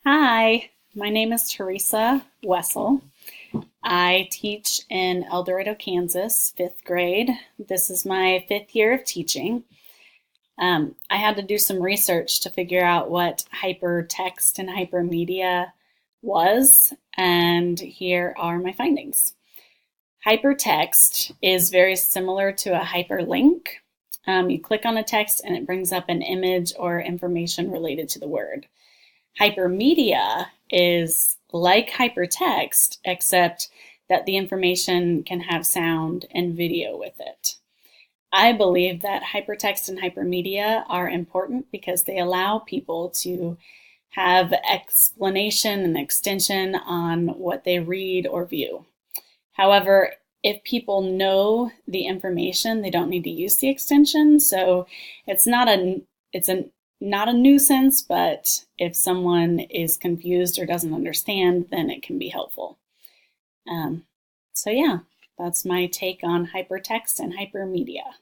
Hi, my name is Teresa Wessel. I teach in El Dorado, Kansas, fifth grade. This is my fifth year of teaching. I had to do some research to figure out what hypertext and hypermedia was, and here are my findings. Hypertext is very similar to a hyperlink. You click on a text and it brings up an image or information related to the word. Hypermedia is like hypertext, except that the information can have sound and video with it. I believe that hypertext and hypermedia are important because they allow people to have explanation and extension on what they read or view. However, if people know the information, they don't need to use the extension. So it's not a nuisance, but if someone is confused or doesn't understand, then it can be helpful. Um, so yeah, that's my take on hypertext and hypermedia.